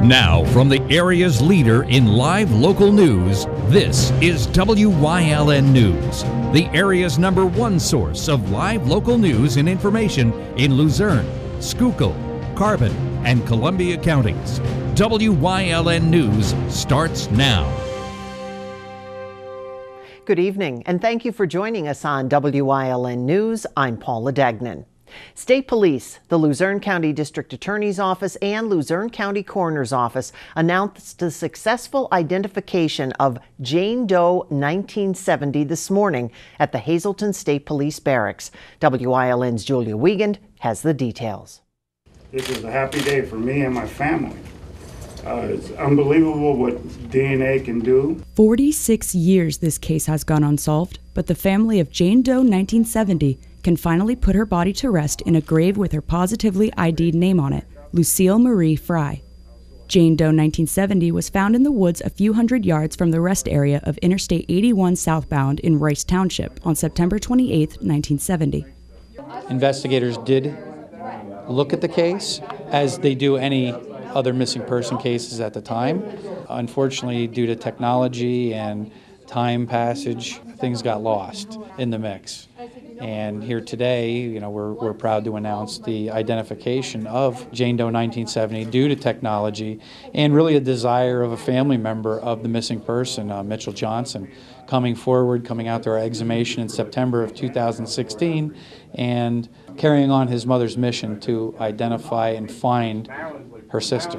Now, from the area's leader in live local news, this is WYLN News, the area's #1 source of live local news and information in Luzerne, Schuylkill, Carbon, and Columbia counties. WYLN News starts now. Good evening, and thank you for joining us on WYLN News. I'm Paula Degnan. State Police, the Luzerne County District Attorney's Office, and Luzerne County Coroner's Office announced the successful identification of Jane Doe 1970 this morning at the Hazleton State Police Barracks. WYLN's Julia Wiegand has the details. This is a happy day for me and my family. It's unbelievable what DNA can do. 46 years this case has gone unsolved, but the family of Jane Doe 1970 can finally put her body to rest in a grave with her positively ID'd name on it, Lucille Marie Fry. Jane Doe 1970 was found in the woods a few hundred yards from the rest area of Interstate 81 southbound in Rice Township on September 28, 1970. Investigators did look at the case as they do any other missing person cases at the time. Unfortunately, due to technology and time passage, things got lost in the mix. And here today, we're proud to announce the identification of Jane Doe 1970 due to technology and really a desire of a family member of the missing person, Mitchell Johnson, coming out to our exhumation in September of 2016 and carrying on his mother's mission to identify and find her sister.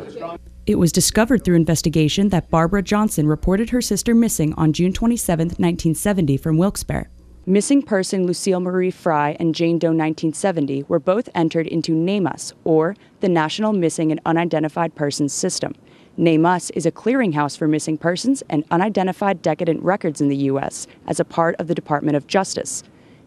It was discovered through investigation that Barbara Johnson reported her sister missing on June 27, 1970 from Wilkes-Barre. Missing person Lucille Marie Fry and Jane Doe 1970 were both entered into NAMUS, or the National Missing and Unidentified Persons System. NAMUS is a clearinghouse for missing persons and unidentified decedent records in the U.S. as a part of the Department of Justice.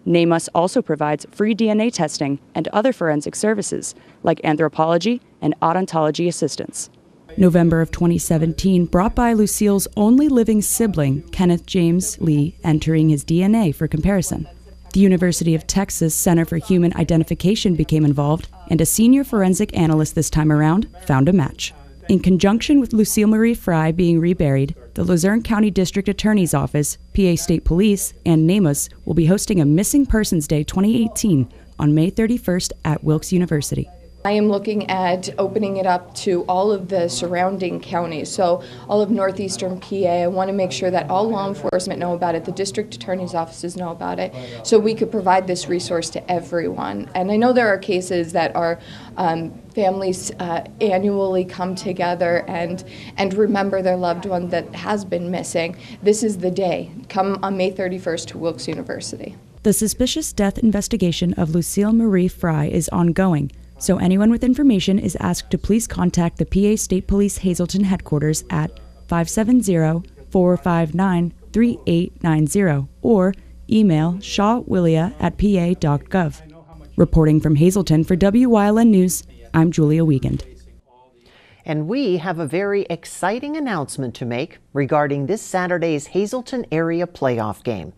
NAMUS also provides free DNA testing and other forensic services, like anthropology and odontology assistance. November of 2017 brought by Lucille's only living sibling, Kenneth James Lee, entering his DNA for comparison. The University of Texas Center for Human Identification became involved, and a senior forensic analyst this time around found a match. In conjunction with Lucille Marie Fry being reburied, the Luzerne County District Attorney's Office, PA State Police, and NAMUS will be hosting a Missing Persons Day 2018 on May 31st at Wilkes University. I am looking at opening it up to all of the surrounding counties, so all of northeastern PA. I want to make sure that all law enforcement know about it, the district attorney's offices know about it, so we could provide this resource to everyone. And I know there are cases that our families annually come together and remember their loved one that has been missing. This is the day. Come on May 31st to Wilkes University. The suspicious death investigation of Lucille Marie Fry is ongoing, so anyone with information is asked to please contact the PA State Police Hazleton headquarters at 570-459-3890 or email shawwillia@pa.gov. Reporting from Hazleton for WYLN News, I'm Julia Wiegand. And we have a very exciting announcement to make regarding this Saturday's Hazleton area playoff game.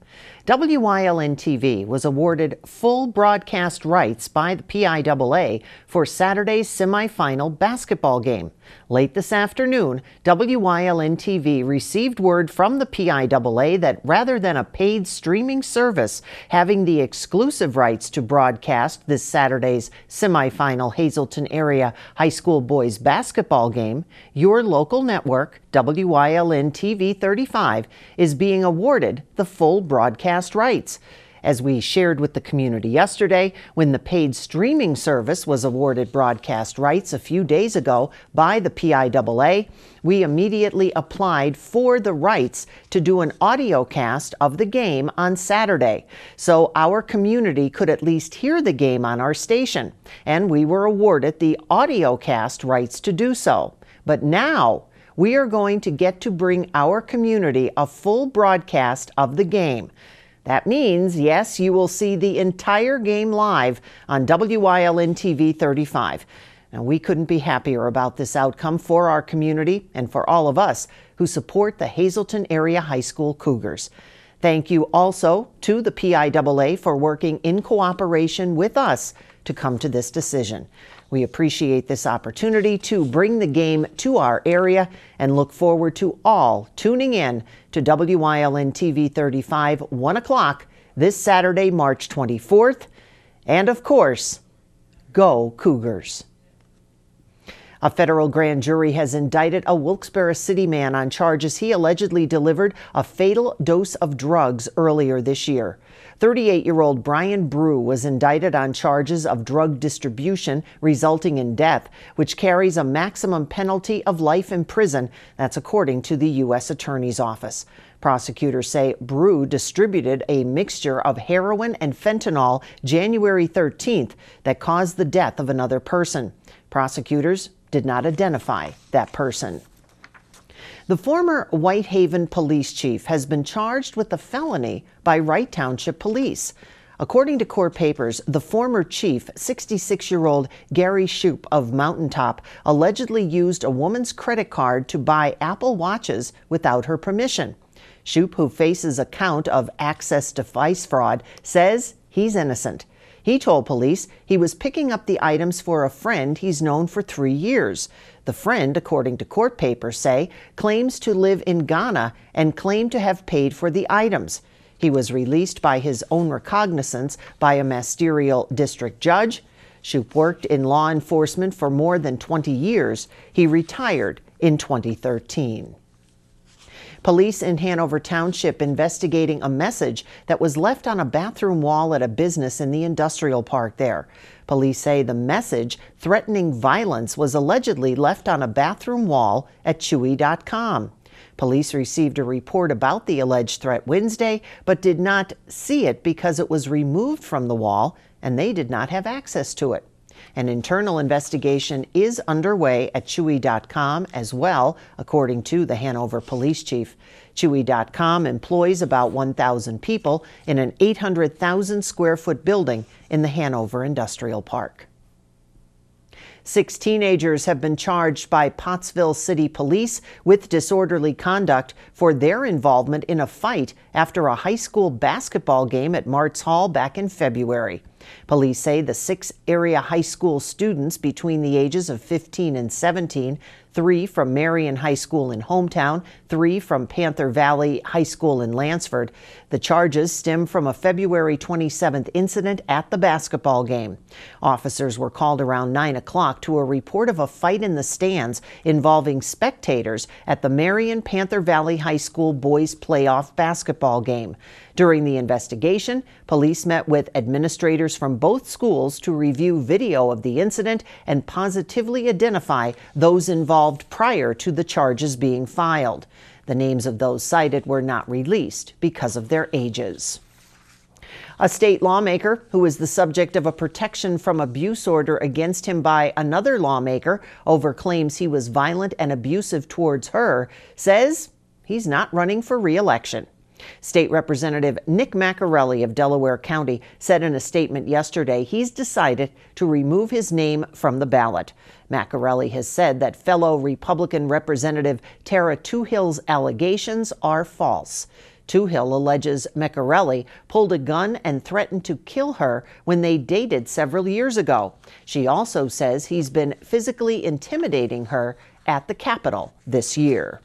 WYLN TV was awarded full broadcast rights by the PIAA for Saturday's semifinal basketball game. Late this afternoon, WYLN TV received word from the PIAA that rather than a paid streaming service having the exclusive rights to broadcast this Saturday's semifinal Hazleton area high school boys basketball game, your local network, WYLN TV 35, is being awarded the full broadcast rights. As we shared with the community yesterday, when the paid streaming service was awarded broadcast rights a few days ago by the PIAA, we immediately applied for the rights to do an audio cast of the game on Saturday, so our community could at least hear the game on our station, and we were awarded the audio cast rights to do so. But now, we are going to get to bring our community a full broadcast of the game. That means, yes, you will see the entire game live on WYLN TV 35. Now, we couldn't be happier about this outcome for our community and for all of us who support the Hazleton Area High School Cougars. Thank you also to the PIAA for working in cooperation with us to come to this decision. We appreciate this opportunity to bring the game to our area and look forward to all tuning in to WYLN TV 35, 1 o'clock this Saturday, March 24th. And of course, go Cougars. A federal grand jury has indicted a Wilkes-Barre City man on charges he allegedly delivered a fatal dose of drugs earlier this year. 38-year-old Brian Brew was indicted on charges of drug distribution resulting in death, which carries a maximum penalty of life in prison. That's according to the U.S. Attorney's Office. Prosecutors say Brew distributed a mixture of heroin and fentanyl January 13th that caused the death of another person. Prosecutors did not identify that person. The former Whitehaven police chief has been charged with a felony by Wright Township Police. According to court papers, the former chief, 66-year-old Gary Shoup of Mountaintop, allegedly used a woman's credit card to buy Apple Watches without her permission. Shoup, who faces a count of access device fraud, says he's innocent. He told police he was picking up the items for a friend he's known for 3 years. The friend, according to court papers say, claims to live in Ghana and claimed to have paid for the items. He was released by his own recognizance by a ministerial district judge. Shoup worked in law enforcement for more than 20 years. He retired in 2013. Police in Hanover Township investigating a message that was left on a bathroom wall at a business in the industrial park there. Police say the message threatening violence was allegedly left on a bathroom wall at Chewy.com. Police received a report about the alleged threat Wednesday, but did not see it because it was removed from the wall and they did not have access to it. An internal investigation is underway at Chewy.com as well, according to the Hanover police chief. Chewy.com employs about 1,000 people in an 800,000 square foot building in the Hanover Industrial Park. 6 teenagers have been charged by Pottsville City Police with disorderly conduct for their involvement in a fight after a high school basketball game at Martz Hall back in February. Police say the 6 area high school students between the ages of 15 and 17, 3 from Marion High School in Hometown, 3 from Panther Valley High School in Lansford. The charges stem from a February 27th incident at the basketball game. Officers were called around 9 o'clock to a report of a fight in the stands involving spectators at the Marion Panther Valley High School boys playoff basketball game. During the investigation, police met with administrators from both schools to review video of the incident and positively identify those involved prior to the charges being filed. The names of those cited were not released because of their ages. A state lawmaker who is the subject of a protection from abuse order against him by another lawmaker over claims he was violent and abusive towards her says he's not running for re-election. State Representative Nick Maccarelli of Delaware County said in a statement yesterday he's decided to remove his name from the ballot. Maccarelli has said that fellow Republican Representative Tara Toohill's allegations are false. Toohill alleges Maccarelli pulled a gun and threatened to kill her when they dated several years ago. She also says he's been physically intimidating her at the Capitol this year.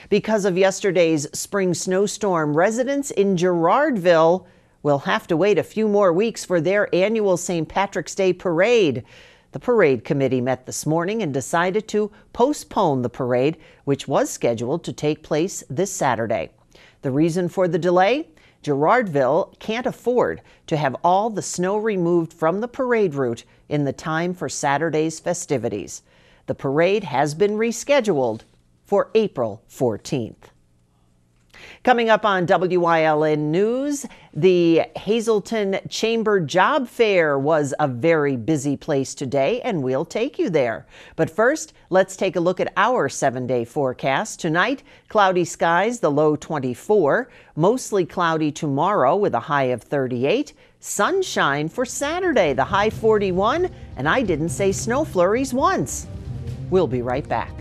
Because of yesterday's spring snowstorm, residents in Girardville will have to wait a few more weeks for their annual St. Patrick's Day parade. The parade committee met this morning and decided to postpone the parade, which was scheduled to take place this Saturday. The reason for the delay? Girardville can't afford to have all the snow removed from the parade route in the time for Saturday's festivities. The parade has been rescheduled for April 14th. Coming up on WYLN News, the Hazleton Chamber Job Fair was a very busy place today, and we'll take you there. But first, let's take a look at our 7-day forecast. Tonight, cloudy skies, the low 24. Mostly cloudy tomorrow with a high of 38. Sunshine for Saturday, the high 41. And I didn't say snow flurries once. We'll be right back.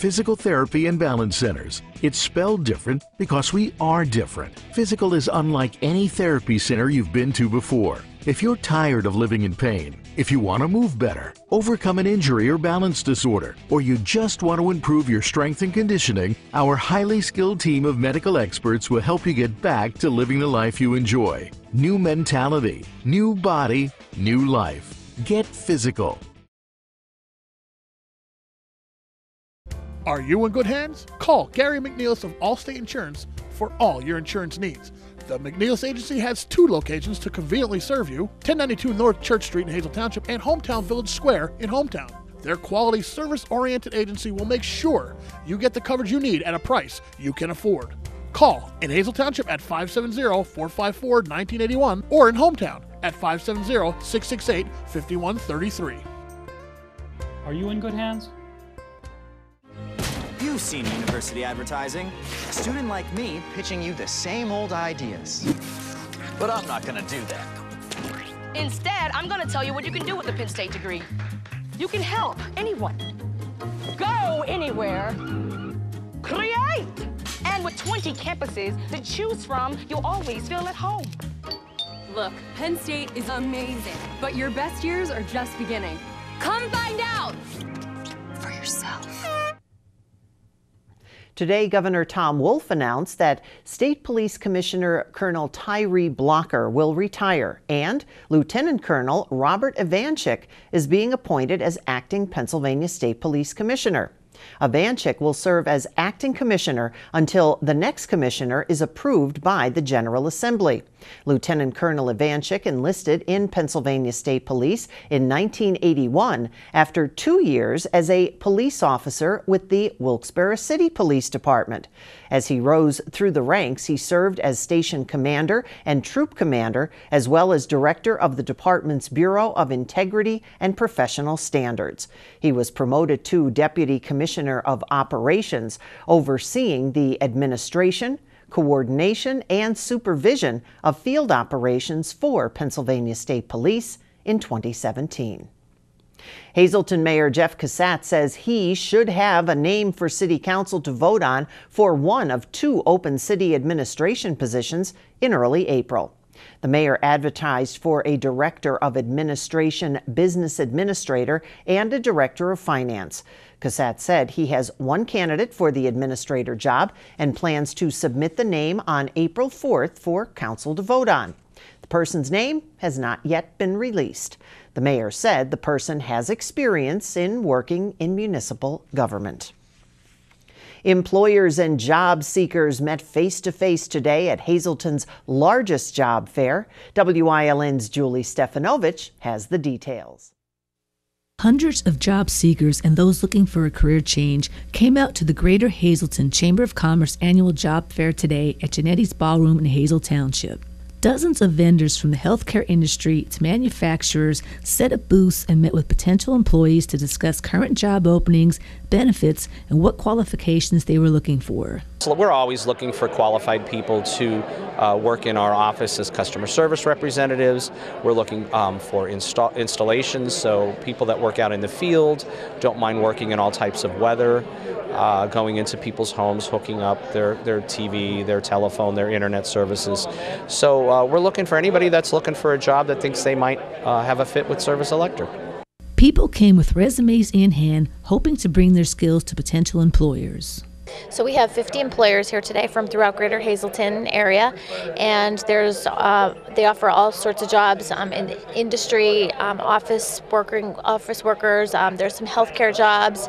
Physical Therapy and Balance Centers. It's spelled different because we are different. Physical is unlike any therapy center you've been to before. If you're tired of living in pain, if you want to move better, overcome an injury or balance disorder, or you just want to improve your strength and conditioning, our highly skilled team of medical experts will help you get back to living the life you enjoy. New mentality, new body, new life. Get physical. Are you in good hands? Call Gary McNeilis of Allstate Insurance for all your insurance needs. The McNeilis Agency has 2 locations to conveniently serve you, 1092 North Church Street in Hazel Township and Hometown Village Square in Hometown. Their quality, service-oriented agency will make sure you get the coverage you need at a price you can afford. Call in Hazel Township at 570-454-1981 or in Hometown at 570-668-5133. Are you in good hands? You've seen university advertising. A student like me pitching you the same old ideas. But I'm not gonna do that. Instead, I'm gonna tell you what you can do with a Penn State degree. You can help anyone. Go anywhere. Create! And with 20 campuses to choose from, you'll always feel at home. Look, Penn State is amazing, but your best years are just beginning. Come find out for yourself. Today, Governor Tom Wolf announced that State Police Commissioner Colonel Tyree Blocker will retire, and Lieutenant Colonel Robert Ivanchik is being appointed as acting Pennsylvania State Police Commissioner. Ivanchik will serve as acting commissioner until the next commissioner is approved by the General Assembly. Lieutenant Colonel Ivanchik enlisted in Pennsylvania State Police in 1981 after 2 years as a police officer with the Wilkes-Barre City Police Department. As he rose through the ranks, he served as station commander and troop commander, as well as director of the department's Bureau of Integrity and Professional Standards. He was promoted to Deputy Commissioner of Operations, overseeing the administration, coordination, and supervision of field operations for Pennsylvania State Police in 2017. Hazleton Mayor Jeff Cassatt says he should have a name for City Council to vote on for one of 2 open city administration positions in early April. The mayor advertised for a Director of Administration Business Administrator and a Director of Finance. Cassatt said he has one candidate for the administrator job and plans to submit the name on April 4th for council to vote on. The person's name has not yet been released. The mayor said the person has experience in working in municipal government. Employers and job seekers met face-to-face today at Hazleton's largest job fair. WILN's Julie Stefanovich has the details. Hundreds of job seekers and those looking for a career change came out to the Greater Hazleton Chamber of Commerce annual job fair today at Janetti's Ballroom in Hazel Township. Dozens of vendors from the healthcare industry to manufacturers set up booths and met with potential employees to discuss current job openings, benefits, and what qualifications they were looking for. So we're always looking for qualified people to work in our office as customer service representatives. We're looking for installations, so people that work out in the field, don't mind working in all types of weather, going into people's homes, hooking up their TV, their telephone, their internet services. So we're looking for anybody that's looking for a job that thinks they might have a fit with Service Electric. People came with resumes in hand, hoping to bring their skills to potential employers. So we have 50 employers here today from throughout Greater Hazleton area, and there's they offer all sorts of jobs in industry, office workers. There's some healthcare jobs.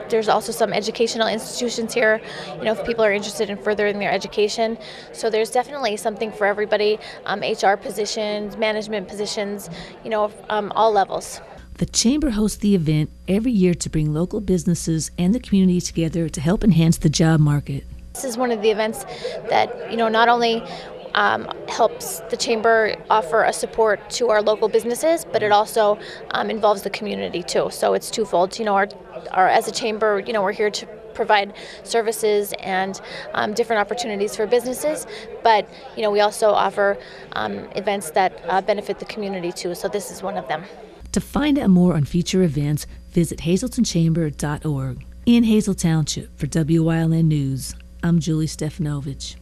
There's also some educational institutions here. You know, if people are interested in furthering their education, so there's definitely something for everybody. HR positions, management positions, you know, all levels. The Chamber hosts the event every year to bring local businesses and the community together to help enhance the job market. This is one of the events that, you know, not only helps the Chamber offer a support to our local businesses, but it also involves the community too. So it's twofold. You know, our as a Chamber, you know, we're here to provide services and different opportunities for businesses, but you know, we also offer events that benefit the community too. So this is one of them. To find out more on future events, visit hazletonchamber.org. In Hazel Township for WYLN News, I'm Julie Stefanovich.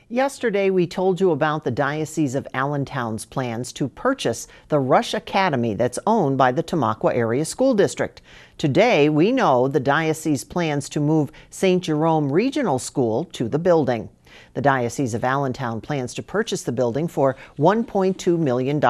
Yesterday, we told you about the Diocese of Allentown's plans to purchase the Rush Academy that's owned by the Tamaqua Area School District. Today, we know the diocese plans to move St. Jerome Regional School to the building. The Diocese of Allentown plans to purchase the building for $1.2 million.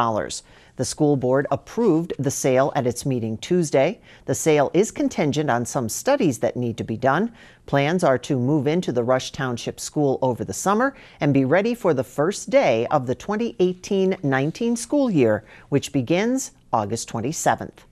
The school board approved the sale at its meeting Tuesday. The sale is contingent on some studies that need to be done. Plans are to move into the Rush Township School over the summer and be ready for the first day of the 2018-19 school year, which begins August 27th.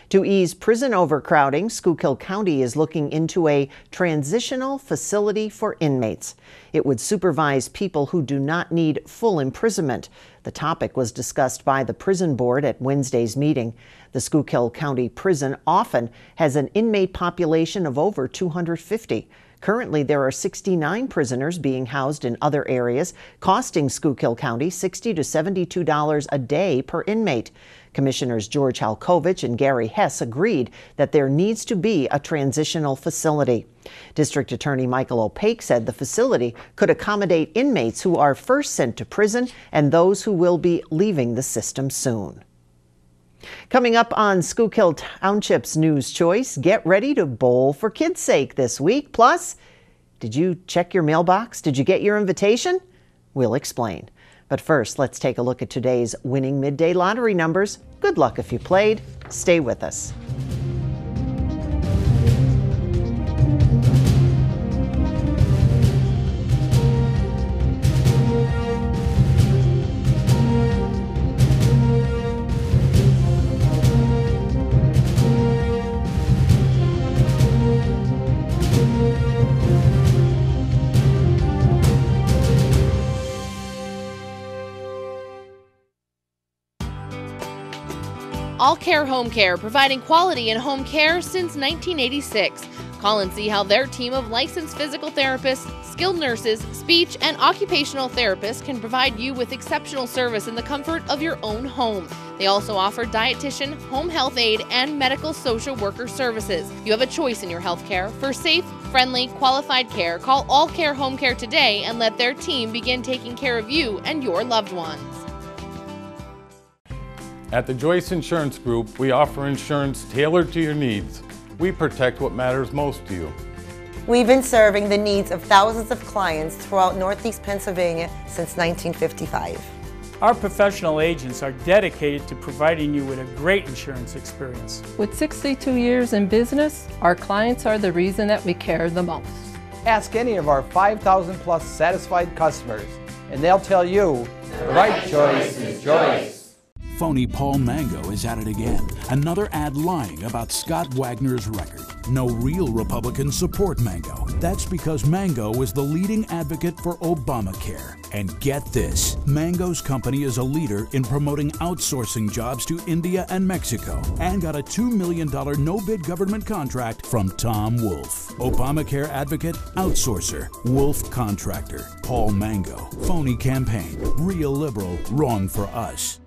To ease prison overcrowding, Schuylkill County is looking into a transitional facility for inmates. It would supervise people who do not need full imprisonment. The topic was discussed by the prison board at Wednesday's meeting. The Schuylkill County Prison often has an inmate population of over 250. Currently, there are 69 prisoners being housed in other areas, costing Schuylkill County $60 to $72 a day per inmate. Commissioners George Halkovich and Gary Hess agreed that there needs to be a transitional facility. District Attorney Michael O'Paik said the facility could accommodate inmates who are first sent to prison and those who will be leaving the system soon. Coming up on Schuylkill Township's News Choice, get ready to bowl for kids' sake this week. Plus, did you check your mailbox? Did you get your invitation? We'll explain. But first, let's take a look at today's winning midday lottery numbers. Good luck if you played. Stay with us. All Care Home Care, providing quality in home care since 1986. Call and see how their team of licensed physical therapists, skilled nurses, speech, and occupational therapists can provide you with exceptional service in the comfort of your own home. They also offer dietitian, home health aide, and medical social worker services. You have a choice in your health care. For safe, friendly, qualified care, call All Care Home Care today and let their team begin taking care of you and your loved ones. At the Joyce Insurance Group, we offer insurance tailored to your needs. We protect what matters most to you. We've been serving the needs of thousands of clients throughout Northeast Pennsylvania since 1955. Our professional agents are dedicated to providing you with a great insurance experience. With 62 years in business, our clients are the reason that we care the most. Ask any of our 5,000 plus satisfied customers, and they'll tell you the right choice is Joyce. Phony Paul Mango is at it again. Another ad lying about Scott Wagner's record. No real Republicans support Mango. That's because Mango is the leading advocate for Obamacare. And get this, Mango's company is a leader in promoting outsourcing jobs to India and Mexico and got a $2 million no-bid government contract from Tom Wolf. Obamacare advocate, outsourcer, Wolf contractor. Paul Mango. Phony campaign. Real liberal, wrong for us.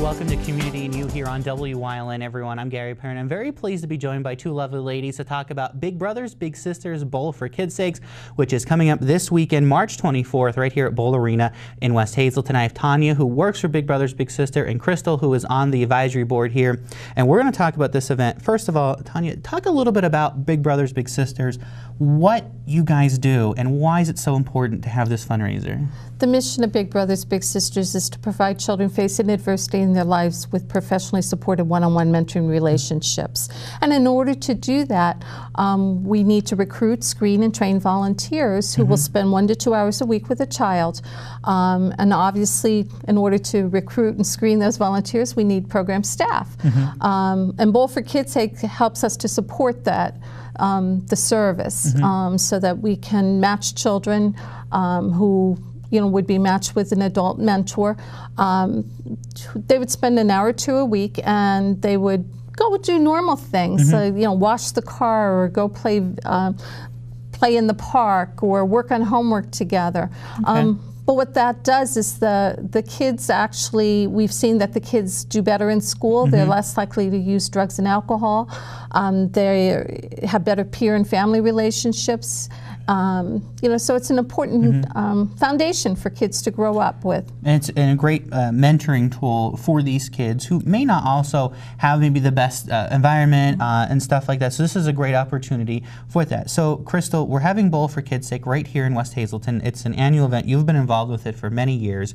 Welcome to Community New here on WYLN, everyone. I'm Gary Perrin. I'm very pleased to be joined by two lovely ladies to talk about Big Brothers Big Sisters Bowl for Kids' Sakes, which is coming up this weekend, March 24th, right here at Bowl Arena in West Hazelton. I have Tanya, who works for Big Brothers Big Sister, and Crystal, who is on the advisory board here. And we're going to talk about this event. First of all, Tanya, talk a little bit about Big Brothers Big Sisters, what you guys do, and why is it so important to have this fundraiser? The mission of Big Brothers Big Sisters is to provide children facing adversity in their lives with professionally supported one-on-one mentoring relationships. And in order to do that, we need to recruit, screen, and train volunteers who will spend 1 to 2 hours a week with a child. And obviously, in order to recruit and screen those volunteers, we need program staff. And Bowl for Kids' Sake helps us to support that, the service, so that we can match children who would be matched with an adult mentor. They would spend an hour or two a week, and they would go do normal things, so, wash the car or go play play in the park or work on homework together. Okay. But what that does is the kids actually, we've seen that the kids do better in school. They're less likely to use drugs and alcohol. They have better peer and family relationships. You know, so it's an important foundation for kids to grow up with. And it's a great mentoring tool for these kids who may not also have maybe the best environment and stuff like that. So this is a great opportunity for that. So Crystal, we're having Bowl for Kids Sake right here in West Hazelton. It's an annual event. You've been involved with it for many years.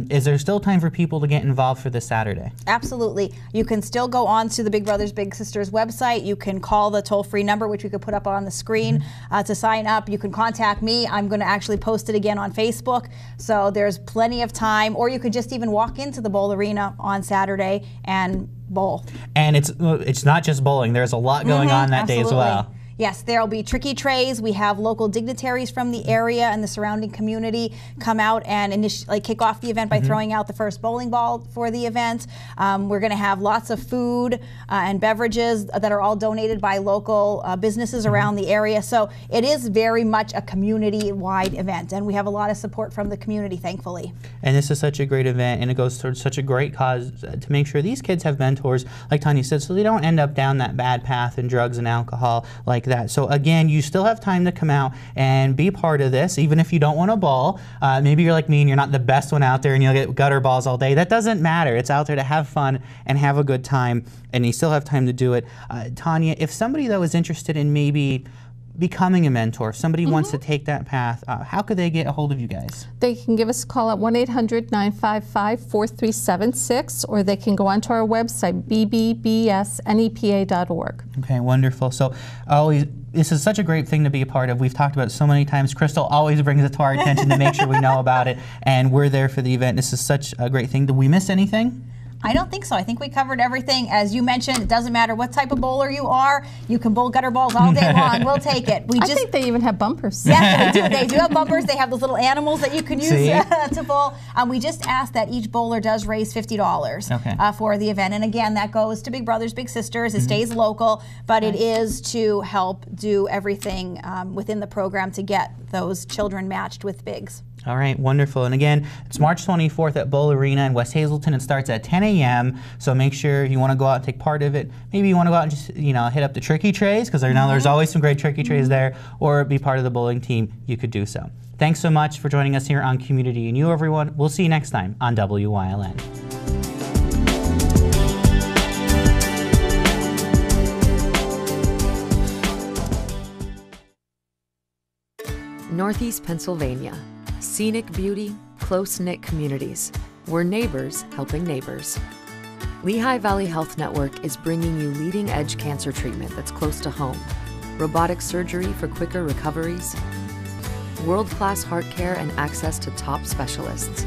Is there still time for people to get involved for this Saturday? Absolutely. You can still go on to the Big Brothers Big Sisters website. You can call the toll-free number, which we could put up on the screen, to sign up. You can contact me. I'm going to actually post it again on Facebook. So there's plenty of time. Or you could just even walk into the bowl arena on Saturday and bowl. And it's not just bowling. There's a lot going on that day as well. Yes, there'll be tricky trays. We have local dignitaries from the area and the surrounding community come out and kick off the event by throwing out the first bowling ball for the event. We're going to have lots of food and beverages that are all donated by local businesses around the area. So it is very much a community-wide event, and we have a lot of support from the community, thankfully. And this is such a great event, and it goes towards such a great cause to make sure these kids have mentors, like Tanya said, so they don't end up down that bad path in drugs and alcohol like that. So again, you still have time to come out and be part of this, even if you don't want to bowl. Maybe you're like me and you're not the best one out there and you'll get gutter balls all day. That doesn't matter. It's out there to have fun and have a good time, and you still have time to do it. Tanya, if somebody though is interested in maybe becoming a mentor, if somebody wants to take that path, how could they get a hold of you guys? They can give us a call at 1-800-955-4376, or they can go onto our website, bbbsnepa.org. Okay, wonderful. So this is such a great thing to be a part of. We've talked about it so many times. Crystal always brings it to our attention to make sure we know about it, and we're there for the event. This is such a great thing. Did we miss anything? I don't think so. I think we covered everything. As you mentioned, it doesn't matter what type of bowler you are. You can bowl gutter balls all day long. We'll take it. I think they even have bumpers. Yes, they do. They do have bumpers. They have those little animals that you can use to bowl. We just ask that each bowler does raise $50 for the event. And again, that goes to Big Brothers Big Sisters. It stays local, but it is to help do everything within the program to get those children matched with bigs. All right, wonderful. And again, it's March 24th at Bowl Arena in West Hazelton. It starts at 10 a.m. So make sure you want to go out and take part of it. Maybe you want to go out and just, hit up the tricky trays, because I know there's always some great tricky trays there, or be part of the bowling team. You could do so. Thanks so much for joining us here on Community and You, everyone. We'll see you next time on WYLN. Northeast Pennsylvania. Scenic beauty, close-knit communities. We're neighbors helping neighbors. Lehigh Valley Health Network is bringing you leading-edge cancer treatment that's close to home, robotic surgery for quicker recoveries, world-class heart care and access to top specialists,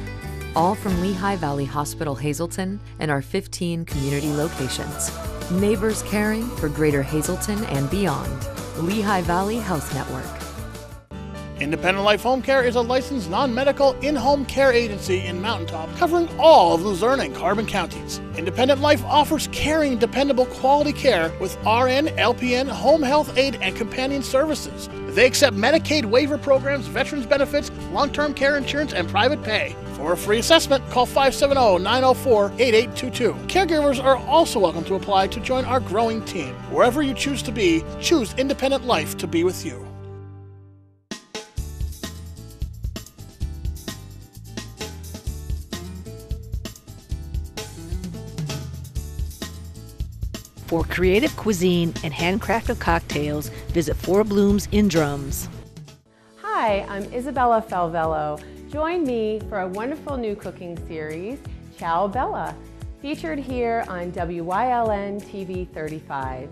all from Lehigh Valley Hospital Hazelton and our 15 community locations. Neighbors caring for Greater Hazelton and beyond. Lehigh Valley Health Network. Independent Life Home Care is a licensed non-medical in-home care agency in Mountaintop, covering all of Luzerne and Carbon counties. Independent Life offers caring, dependable, quality care with RN, LPN, home health aid, and companion services. They accept Medicaid waiver programs, veterans benefits, long-term care insurance, and private pay. For a free assessment, call 570-904-8822. Caregivers are also welcome to apply to join our growing team. Wherever you choose to be, choose Independent Life to be with you. For creative cuisine and handcrafted cocktails, visit Four Blooms in Drums. Hi, I'm Isabella Falvello. Join me for a wonderful new cooking series, Ciao Bella, featured here on WYLN TV 35.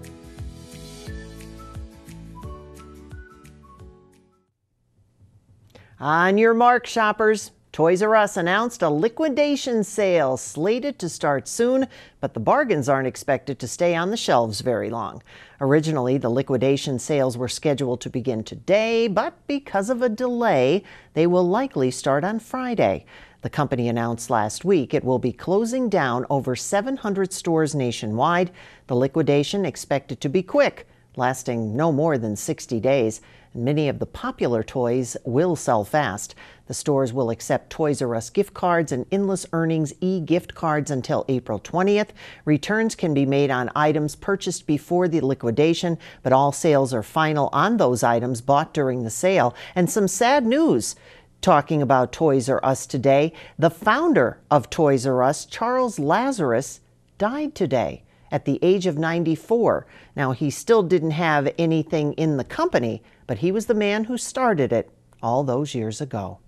On your mark, shoppers. Toys R Us announced a liquidation sale slated to start soon, but the bargains aren't expected to stay on the shelves very long. Originally, the liquidation sales were scheduled to begin today, but because of a delay, they will likely start on Friday. The company announced last week it will be closing down over 700 stores nationwide. The liquidation expected to be quick, lasting no more than 60 days. Many of the popular toys will sell fast. The stores will accept Toys R Us gift cards and Endless Earnings e-gift cards until April 20th. Returns can be made on items purchased before the liquidation, but all sales are final on those items bought during the sale. And some sad news. Talking about Toys R Us today, the founder of Toys R Us, Charles Lazarus, died today at the age of 94. Now, he still didn't have anything in the company, but he was the man who started it all those years ago.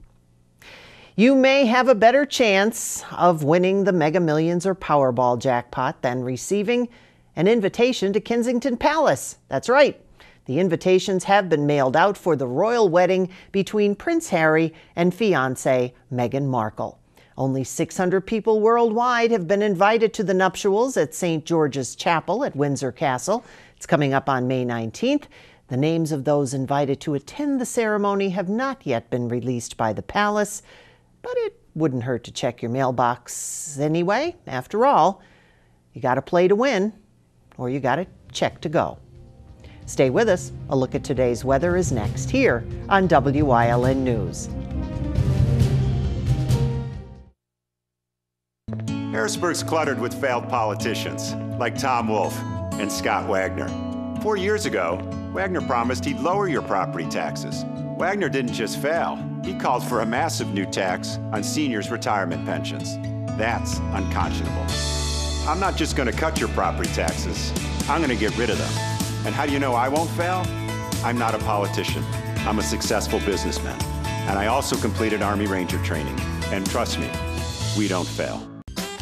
You may have a better chance of winning the Mega Millions or Powerball jackpot than receiving an invitation to Kensington Palace. That's right. The invitations have been mailed out for the royal wedding between Prince Harry and fiancée Meghan Markle. Only 600 people worldwide have been invited to the nuptials at St. George's Chapel at Windsor Castle. It's coming up on May 19th. The names of those invited to attend the ceremony have not yet been released by the palace, but it wouldn't hurt to check your mailbox anyway. After all, you got to play to win, or you got to check to go. Stay with us. A look at today's weather is next here on WYLN News. Harrisburg's cluttered with failed politicians like Tom Wolf and Scott Wagner. 4 years ago, Wagner promised he'd lower your property taxes. Wagner didn't just fail, he called for a massive new tax on seniors' retirement pensions. That's unconscionable. I'm not just going to cut your property taxes, I'm going to get rid of them. And how do you know I won't fail? I'm not a politician. I'm a successful businessman. And I also completed Army Ranger training. And trust me, we don't fail.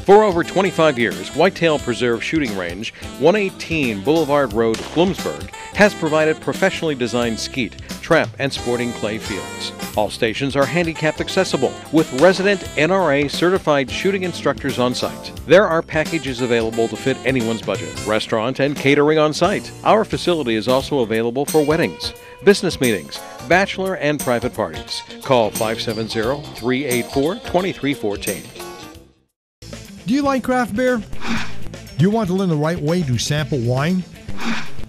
For over 25 years, Whitetail Preserve Shooting Range, 118 Boulevard Road, Bloomsburg, has provided professionally designed skeet, trap, and sporting clay fields. All stations are handicap accessible, with resident NRA certified shooting instructors on site. There are packages available to fit anyone's budget, restaurant and catering on site. Our facility is also available for weddings, business meetings, bachelor and private parties. Call 570-384-2314. Do you like craft beer? Do you want to learn the right way to sample wine?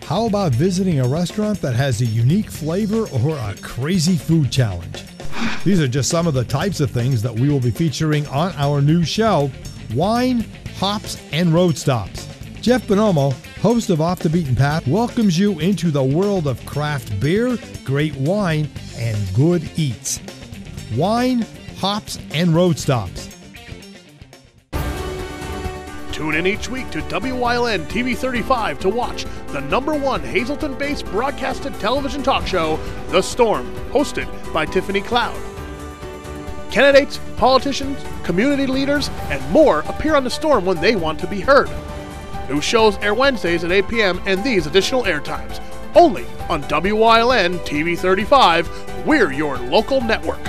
How about visiting a restaurant that has a unique flavor or a crazy food challenge? These are just some of the types of things that we will be featuring on our new show, Wine, Hops, and Road Stops. Jeff Bonomo, host of Off the Beaten Path, welcomes you into the world of craft beer, great wine, and good eats. Wine, Hops, and Road Stops. Tune in each week to WYLN TV 35 to watch the #1 Hazleton-based broadcasted television talk show, The Storm, hosted by Tiffany Cloud. Candidates, politicians, community leaders, and more appear on The Storm when they want to be heard. New shows air Wednesdays at 8 p.m. and these additional airtimes. Only on WYLN TV 35, we're your local network.